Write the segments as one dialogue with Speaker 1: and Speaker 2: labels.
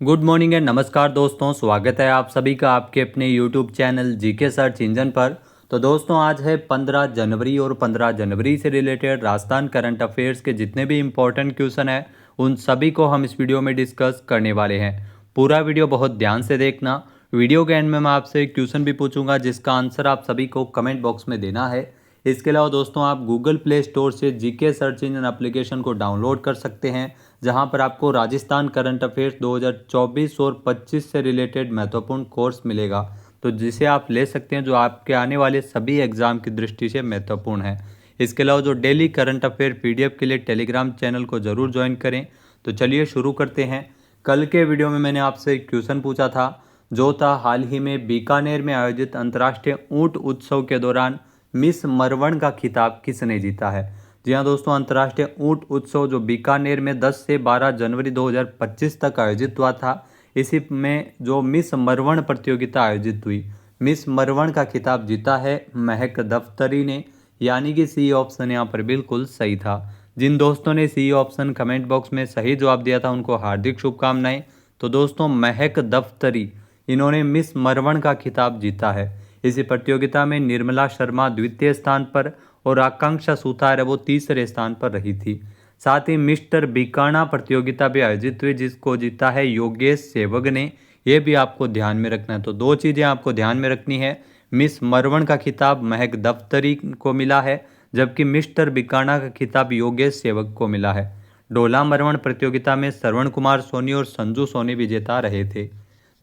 Speaker 1: Good morning and नमस्कार दोस्तों, स्वागत है आप सभी का आपके अपने YouTube channel GK search engine पर। तो दोस्तों आज है 15 जनवरी और 15 जनवरी से रिलेटेड राजस्थान करंट अफेयर्स के जितने भी इम्पोर्टेंट क्वेश्चन हैं उन सभी को हम इस वीडियो में डिस्कस करने वाले हैं। पूरा वीडियो बहुत ध्यान से देखना। वीडियो के एंड में मैं आपसे क्वेश्चन भी पूछूंगा जिसका आंसर आप सभी को कमेंट बॉक्स में देना है। इसके अलावा दोस्तों आप गूगल प्ले स्टोर से जीके सर्च इंजन एप्लीकेशन को डाउनलोड कर सकते हैं, जहां पर आपको राजस्थान करंट अफेयर्स 2024 और 25 से रिलेटेड महत्वपूर्ण कोर्स मिलेगा, तो जिसे आप ले सकते हैं, जो आपके आने वाले सभी एग्जाम की दृष्टि से महत्वपूर्ण है। इसके अलावा जो डेली करंट अफेयर पीडीएफ के लिए टेलीग्राम चैनल को ज़रूर ज्वाइन करें। तो चलिए शुरू करते हैं। कल के वीडियो में मैंने आपसे एक क्वेश्चन पूछा था, जो था हाल ही में बीकानेर में आयोजित अंतर्राष्ट्रीय ऊंट उत्सव के दौरान मिस मरवण का खिताब किसने जीता है। जी हाँ दोस्तों, अंतर्राष्ट्रीय ऊंट उत्सव जो बीकानेर में 10 से 12 जनवरी 2025 तक आयोजित हुआ था, इसी में जो मिस मरवण प्रतियोगिता आयोजित हुई, मिस मरवण का खिताब जीता है महक दफ्तरी ने, यानी कि सी ऑप्शन यहाँ पर बिल्कुल सही था। जिन दोस्तों ने सी ऑप्शन कमेंट बॉक्स में सही जवाब दिया था उनको हार्दिक शुभकामनाएं। तो दोस्तों महक दफ्तरी, इन्होंने मिस मरवण का खिताब जीता है। इसी प्रतियोगिता में निर्मला शर्मा द्वितीय स्थान पर और आकांक्षा सुतार है वो तीसरे स्थान पर रही थी। साथ ही मिस्टर बीकाना प्रतियोगिता भी आयोजित हुई, जिसको जीता है योगेश सेवग ने। ये भी आपको ध्यान में रखना है। तो दो चीज़ें आपको ध्यान में रखनी है, मिस मरवण का खिताब महक दफ्तरी को मिला है, जबकि मिस्टर बीकाना का खिताब योगेश सेवक को मिला है। डोला मरवण प्रतियोगिता में श्रवण कुमार सोनी और संजू सोनी विजेता रहे थे।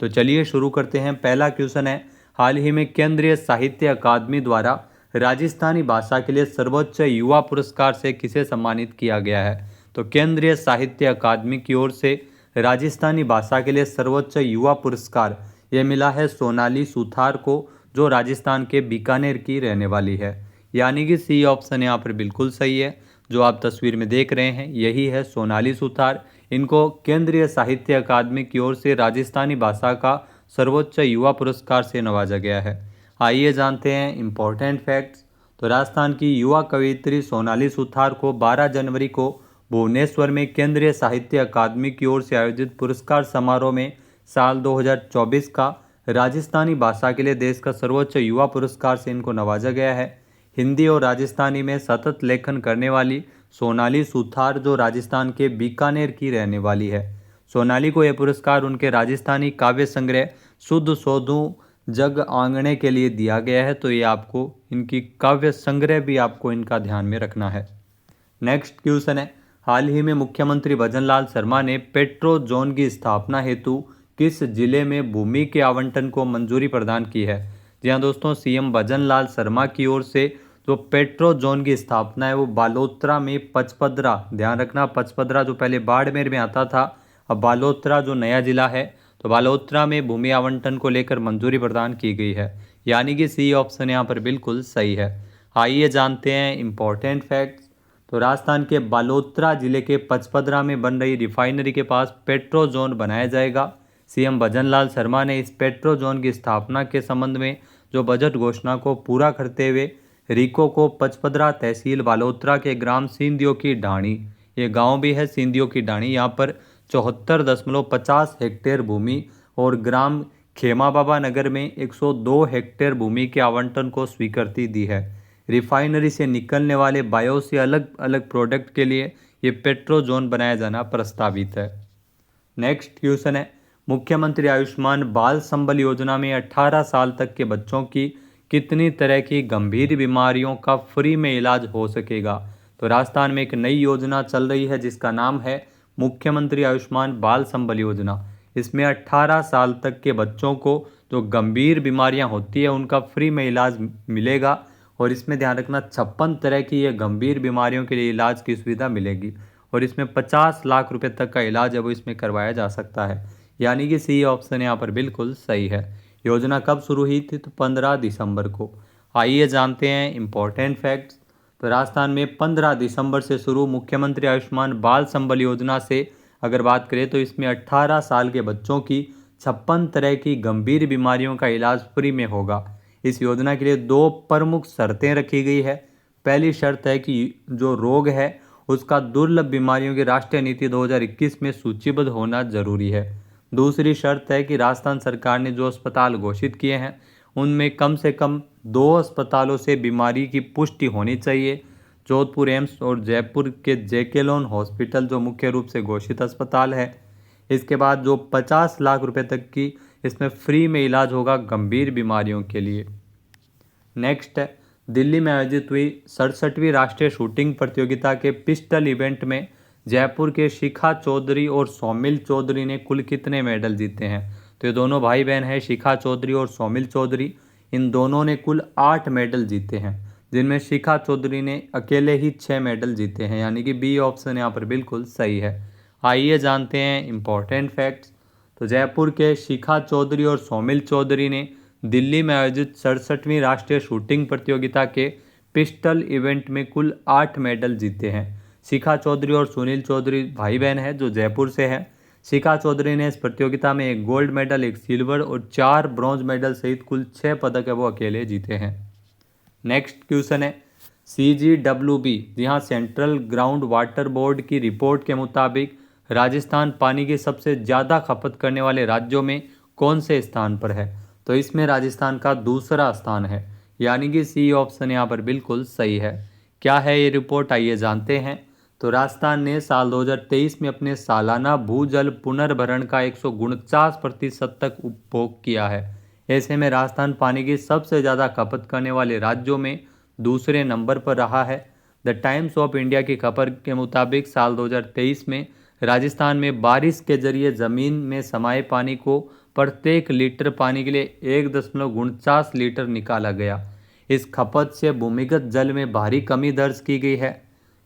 Speaker 1: तो चलिए शुरू करते हैं। पहला क्वेश्चन है, हाल ही में केंद्रीय साहित्य अकादमी द्वारा राजस्थानी भाषा के लिए सर्वोच्च युवा पुरस्कार से किसे सम्मानित किया गया है। तो केंद्रीय साहित्य अकादमी की ओर से राजस्थानी भाषा के लिए सर्वोच्च युवा पुरस्कार ये मिला है सोनाली सुथार को, जो राजस्थान के बीकानेर की रहने वाली है, यानी कि सी ऑप्शन यहाँ पर बिल्कुल सही है। जो आप तस्वीर में देख रहे हैं यही है सोनाली सुथार। इनको केंद्रीय साहित्य अकादमी की ओर से राजस्थानी भाषा का सर्वोच्च युवा पुरस्कार से नवाजा गया है। आइए जानते हैं इम्पोर्टेंट फैक्ट्स। तो राजस्थान की युवा कवयित्री सोनाली सुथार को 12 जनवरी को भुवनेश्वर में केंद्रीय साहित्य अकादमी की ओर से आयोजित पुरस्कार समारोह में साल 2024 का राजस्थानी भाषा के लिए देश का सर्वोच्च युवा पुरस्कार से इनको नवाजा गया है। हिंदी और राजस्थानी में सतत लेखन करने वाली सोनाली सुथार, जो राजस्थान के बीकानेर की रहने वाली है। सोनाली को यह पुरस्कार उनके राजस्थानी काव्य संग्रह शुद्ध सोधू जग आंगणे के लिए दिया गया है। तो ये आपको इनकी काव्य संग्रह भी आपको इनका ध्यान में रखना है। नेक्स्ट क्वेश्चन है, हाल ही में मुख्यमंत्री भजनलाल शर्मा ने पेट्रो जोन की स्थापना हेतु किस जिले में भूमि के आवंटन को मंजूरी प्रदान की है। जी हाँ दोस्तों, सीएम भजनलाल शर्मा की ओर से जो पेट्रो जोन की स्थापना है वो बालोतरा में पचपदरा, ध्यान रखना पचपदरा जो पहले बाड़मेर में आता था, अब बालोतरा जो नया जिला है, तो बालोतरा में भूमि आवंटन को लेकर मंजूरी प्रदान की गई है, यानी कि सी ऑप्शन यहाँ पर बिल्कुल सही है। आइए जानते हैं इम्पोर्टेंट फैक्ट्स। तो राजस्थान के बालोतरा जिले के पचपदरा में बन रही रिफाइनरी के पास पेट्रो जोन बनाया जाएगा। सीएम भजनलाल शर्मा ने इस पेट्रो जोन की स्थापना के संबंध में जो बजट घोषणा को पूरा करते हुए रिको को पचपदरा तहसील बालोतरा के ग्राम सिंधियों की ढाणी, ये गांव भी है सिंधियों की ढाणी, यहाँ पर 74.50 हेक्टेयर भूमि और ग्राम खेमा बाबा नगर में 102 हेक्टेयर भूमि के आवंटन को स्वीकृति दी है। रिफाइनरी से निकलने वाले बायो से अलग अलग प्रोडक्ट के लिए ये पेट्रो जोन बनाया जाना प्रस्तावित है। नेक्स्ट क्वेश्चन है, मुख्यमंत्री आयुष्मान बाल संबल योजना में 18 साल तक के बच्चों की कितनी तरह की गंभीर बीमारियों का फ्री में इलाज हो सकेगा। तो राजस्थान में एक नई योजना चल रही है जिसका नाम है मुख्यमंत्री आयुष्मान बाल संबल योजना। इसमें 18 साल तक के बच्चों को जो गंभीर बीमारियां होती है उनका फ्री में इलाज मिलेगा, और इसमें ध्यान रखना 56 तरह की ये गंभीर बीमारियों के लिए इलाज की सुविधा मिलेगी, और इसमें 50 लाख रुपए तक का इलाज है वो इसमें करवाया जा सकता है, यानी कि सी ऑप्शन यहाँ पर बिल्कुल सही है। योजना कब शुरू हुई थी, तो 15 दिसंबर को। आइए जानते हैं इम्पोर्टेंट फैक्ट्स। तो राजस्थान में 15 दिसंबर से शुरू मुख्यमंत्री आयुष्मान बाल संबल योजना से अगर बात करें तो इसमें 18 साल के बच्चों की 56 तरह की गंभीर बीमारियों का इलाज फ्री में होगा। इस योजना के लिए 2 प्रमुख शर्तें रखी गई है। पहली शर्त है कि जो रोग है उसका दुर्लभ बीमारियों की राष्ट्रीय नीति 2021 में सूचीबद्ध होना जरूरी है। दूसरी शर्त है कि राजस्थान सरकार ने जो अस्पताल घोषित किए हैं उनमें कम से कम 2 अस्पतालों से बीमारी की पुष्टि होनी चाहिए। जोधपुर एम्स और जयपुर के जेके लोन हॉस्पिटल जो मुख्य रूप से घोषित अस्पताल है। इसके बाद जो 50 लाख रुपए तक की इसमें फ्री में इलाज होगा गंभीर बीमारियों के लिए। नेक्स्ट है, दिल्ली में आयोजित हुई 67वीं राष्ट्रीय शूटिंग प्रतियोगिता के पिस्टल इवेंट में जयपुर के शिखा चौधरी और सौमिल चौधरी ने कुल कितने मेडल जीते हैं? तो ये दोनों भाई बहन हैं, शिखा चौधरी और सौमिल चौधरी। इन दोनों ने कुल 8 मेडल जीते हैं, जिनमें शिखा चौधरी ने अकेले ही 6 मेडल जीते हैं, यानी कि बी ऑप्शन यहाँ पर बिल्कुल सही है। आइए जानते हैं इम्पोर्टेंट फैक्ट्स। तो जयपुर के शिखा चौधरी और सौमिल चौधरी ने दिल्ली में आयोजित 67वीं राष्ट्रीय शूटिंग प्रतियोगिता के पिस्टल इवेंट में कुल 8 मेडल जीते हैं। शिखा चौधरी और सुनील चौधरी भाई बहन है जो जयपुर से है। शिखा चौधरी ने इस प्रतियोगिता में 1 गोल्ड मेडल, 1 सिल्वर और 4 ब्रॉन्ज मेडल सहित कुल 6 पदक है वो अकेले जीते हैं। नेक्स्ट क्वेश्चन है, CGWB जी हाँ सेंट्रल ग्राउंड वाटर बोर्ड की रिपोर्ट के मुताबिक राजस्थान पानी की सबसे ज़्यादा खपत करने वाले राज्यों में कौन से स्थान पर है? तो इसमें राजस्थान का दूसरा स्थान है, यानी कि सी ऑप्शन यहाँ पर बिल्कुल सही है। क्या है ये रिपोर्ट, आइए जानते हैं। तो राजस्थान ने साल 2023 में अपने सालाना भूजल पुनर्भरण का 149% तक उपभोग किया है। ऐसे में राजस्थान पानी की सबसे ज़्यादा खपत करने वाले राज्यों में दूसरे नंबर पर रहा है। द टाइम्स ऑफ इंडिया की खबर के मुताबिक साल 2023 में राजस्थान में बारिश के जरिए ज़मीन में समाये पानी को प्रत्येक लीटर पानी के लिए 1.49 लीटर निकाला गया। इस खपत से भूमिगत जल में भारी कमी दर्ज की गई है।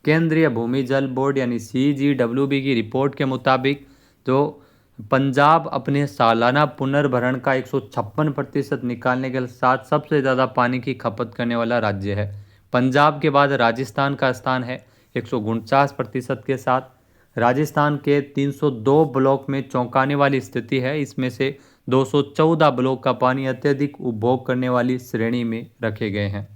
Speaker 1: केंद्रीय भूमि जल बोर्ड यानी CGWB की रिपोर्ट के मुताबिक जो पंजाब अपने सालाना पुनर्भरण का 156% निकालने के साथ सबसे ज़्यादा पानी की खपत करने वाला राज्य है। पंजाब के बाद राजस्थान का स्थान है 149% के साथ। राजस्थान के 302 ब्लॉक में चौंकाने वाली स्थिति है। इसमें से 214 ब्लॉक का पानी अत्यधिक उपभोग करने वाली श्रेणी में रखे गए हैं।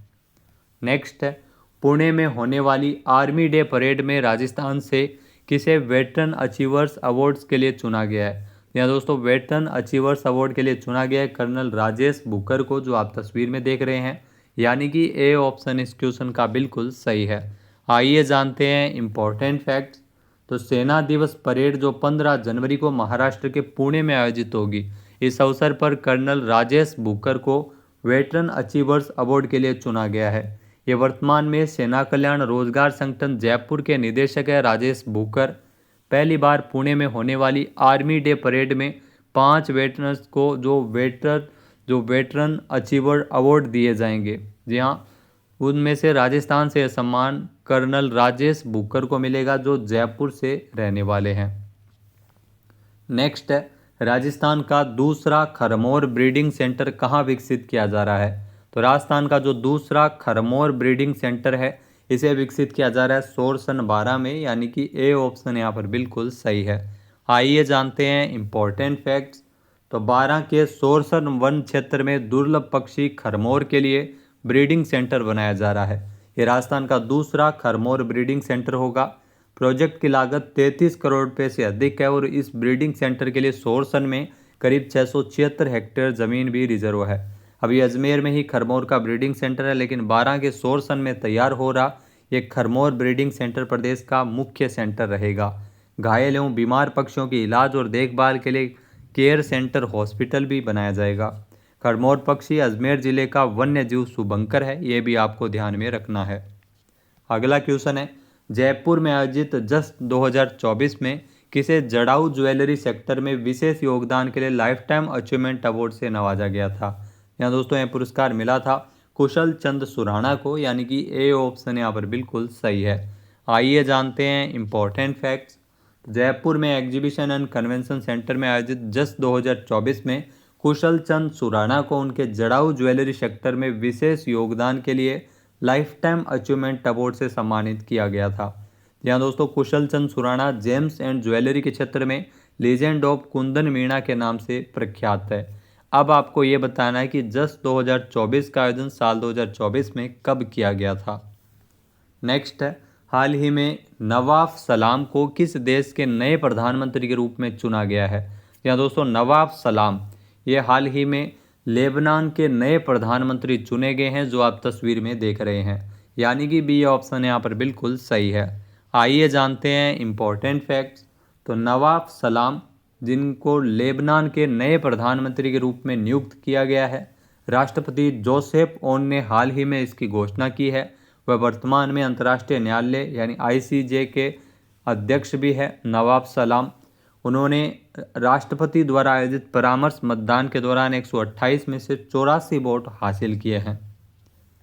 Speaker 1: नेक्स्ट है, पुणे में होने वाली आर्मी डे परेड में राजस्थान से किसे वेटरन अचीवर्स अवार्ड्स के लिए चुना गया है? यहाँ दोस्तों वेटरन अचीवर्स अवार्ड के लिए चुना गया है कर्नल राजेश बुकर को, जो आप तस्वीर में देख रहे हैं, यानी कि ए ऑप्शन इस क्वेश्चन का बिल्कुल सही है। आइए जानते हैं इम्पोर्टेंट फैक्ट्स। तो सेना दिवस परेड जो 15 जनवरी को महाराष्ट्र के पुणे में आयोजित होगी, इस अवसर पर कर्नल राजेश बुकर को वेटरन अचीवर्स अवार्ड के लिए चुना गया है। ये वर्तमान में सेना कल्याण रोजगार संगठन जयपुर के निदेशक है राजेश बुकर। पहली बार पुणे में होने वाली आर्मी डे परेड में 5 वेटरन्स को जो वेटरन अचीवर अवार्ड दिए जाएंगे। जी हाँ, उनमें से राजस्थान से सम्मान कर्नल राजेश बुकर को मिलेगा जो जयपुर से रहने वाले हैं। नेक्स्ट है, राजस्थान का दूसरा खरमोर ब्रीडिंग सेंटर कहाँ विकसित किया जा रहा है? तो राजस्थान का जो दूसरा खरमोर ब्रीडिंग सेंटर है इसे विकसित किया जा रहा है सोरसन 12 में, यानी कि ए ऑप्शन यहाँ पर बिल्कुल सही है। आइए जानते हैं इम्पोर्टेंट फैक्ट्स। तो 12 के सोरसन वन क्षेत्र में दुर्लभ पक्षी खरमोर के लिए ब्रीडिंग सेंटर बनाया जा रहा है। ये राजस्थान का दूसरा खरमोर ब्रीडिंग सेंटर होगा। प्रोजेक्ट की लागत 33 करोड़ रुपये से अधिक है और इस ब्रीडिंग सेंटर के लिए सोरसन में करीब 676 हेक्टेयर ज़मीन भी रिजर्व है। अभी अजमेर में ही खरमोर का ब्रीडिंग सेंटर है, लेकिन 12 के सोरसन में तैयार हो रहा ये खरमोर ब्रीडिंग सेंटर प्रदेश का मुख्य सेंटर रहेगा। घायल एवं बीमार पक्षियों के इलाज और देखभाल के लिए केयर सेंटर हॉस्पिटल भी बनाया जाएगा। खरमोर पक्षी अजमेर जिले का वन्य जीव शुभंकर है, ये भी आपको ध्यान में रखना है। अगला क्वेश्चन है, जयपुर में आयोजित जस्ट 2024 में किसे जड़ाऊ ज्वेलरी सेक्टर में विशेष योगदान के लिए लाइफ टाइम अचीवमेंट अवार्ड से नवाजा गया था? यहाँ दोस्तों यह पुरस्कार मिला था कुशल चंद सुराणा को, यानी कि ए ऑप्शन यहाँ पर बिल्कुल सही है। आइए जानते हैं इम्पोर्टेंट फैक्ट्स। जयपुर में एग्जीबिशन एंड कन्वेंशन सेंटर में आयोजित जस्ट 2024 में कुशल चंद सुराणा को उनके जड़ाऊ ज्वेलरी सेक्टर में विशेष योगदान के लिए लाइफ टाइम अचीवमेंट अवार्ड से सम्मानित किया गया था। यहाँ दोस्तों कुशल चंद सुराणा जेम्स एंड ज्वेलरी के क्षेत्र में लीजेंड ऑफ कुंदन मीणा के नाम से प्रख्यात है। अब आपको ये बताना है कि जस्ट 2024 का आयोजन साल 2024 में कब किया गया था। नेक्स्ट है, हाल ही में नवाफ सलाम को किस देश के नए प्रधानमंत्री के रूप में चुना गया है? या दोस्तों नवाब सलाम, ये हाल ही में लेबनान के नए प्रधानमंत्री चुने गए हैं, जो आप तस्वीर में देख रहे हैं। यानी कि बी ऑप्शन यहाँ पर बिल्कुल सही है। आइए जानते हैं इम्पोर्टेंट फैक्ट्स। तो नवाब सलाम, जिनको लेबनान के नए प्रधानमंत्री के रूप में नियुक्त किया गया है, राष्ट्रपति जोसेफ ओन ने हाल ही में इसकी घोषणा की है। वह वर्तमान में अंतर्राष्ट्रीय न्यायालय यानी ICJ के अध्यक्ष भी है नवाब सलाम। उन्होंने राष्ट्रपति द्वारा आयोजित परामर्श मतदान के दौरान 128 में से 84 वोट हासिल किए हैं।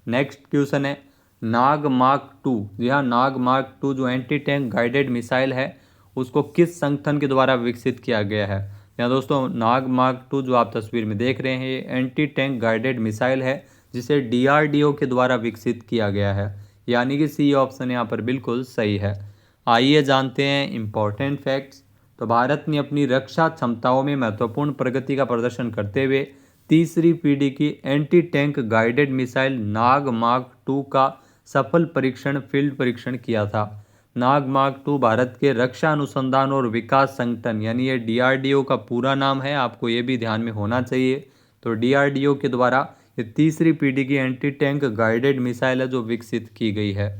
Speaker 1: नेक्स्ट क्वेश्चन है नाग मार्क 2। जी हाँ, नाग मार्क 2 जो एंटी टैंक गाइडेड मिसाइल है, उसको किस संगठन के द्वारा विकसित किया गया है? यहाँ दोस्तों नाग मार्क 2 जो आप तस्वीर में देख रहे हैं, ये एंटी टैंक गाइडेड मिसाइल है, जिसे DRDO के द्वारा विकसित किया गया है। यानी कि सी ऑप्शन यहाँ पर बिल्कुल सही है। आइए जानते हैं इम्पोर्टेंट फैक्ट्स। तो भारत ने अपनी रक्षा क्षमताओं में महत्वपूर्ण प्रगति का प्रदर्शन करते हुए तीसरी पीढ़ी की एंटी टैंक गाइडेड मिसाइल नाग मार्क 2 का सफल फील्ड परीक्षण किया था। नाग मार्क 2 भारत के रक्षा अनुसंधान और विकास संगठन यानी ये DRDO का पूरा नाम है, आपको ये भी ध्यान में होना चाहिए। तो DRDO के द्वारा ये तीसरी पीढ़ी की एंटी टैंक गाइडेड मिसाइल है जो विकसित की गई है।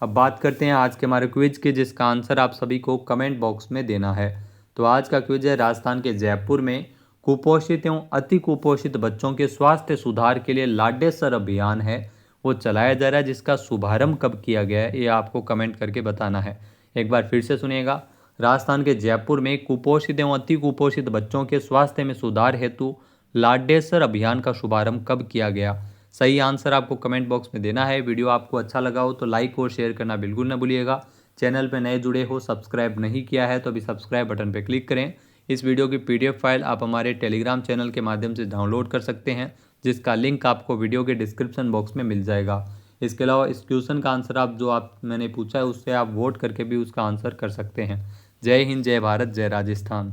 Speaker 1: अब बात करते हैं आज के हमारे क्विज के, जिसका आंसर आप सभी को कमेंट बॉक्स में देना है। तो आज का क्विज है राजस्थान के जयपुर में कुपोषित एवं अति कुपोषित बच्चों के स्वास्थ्य सुधार के लिए लाडेसर अभियान है, वो चलाया जा रहा है, जिसका शुभारंभ कब किया गया है ये आपको कमेंट करके बताना है। एक बार फिर से सुनिएगा। राजस्थान के जयपुर में कुपोषित एवं अति कुपोषित बच्चों के स्वास्थ्य में सुधार हेतु लाडेसर अभियान का शुभारंभ कब किया गया? सही आंसर आपको कमेंट बॉक्स में देना है। वीडियो आपको अच्छा लगा हो तो लाइक और शेयर करना बिल्कुल ना भूलिएगा। चैनल पर नए जुड़े हो, सब्सक्राइब नहीं किया है तो अभी सब्सक्राइब बटन पर क्लिक करें। इस वीडियो की PDF फाइल आप हमारे टेलीग्राम चैनल के माध्यम से डाउनलोड कर सकते हैं, जिसका लिंक आपको वीडियो के डिस्क्रिप्शन बॉक्स में मिल जाएगा। इसके अलावा इस क्वेश्चन का आंसर मैंने पूछा है, उससे आप वोट करके भी उसका आंसर कर सकते हैं। जय हिंद, जय भारत, जय राजस्थान।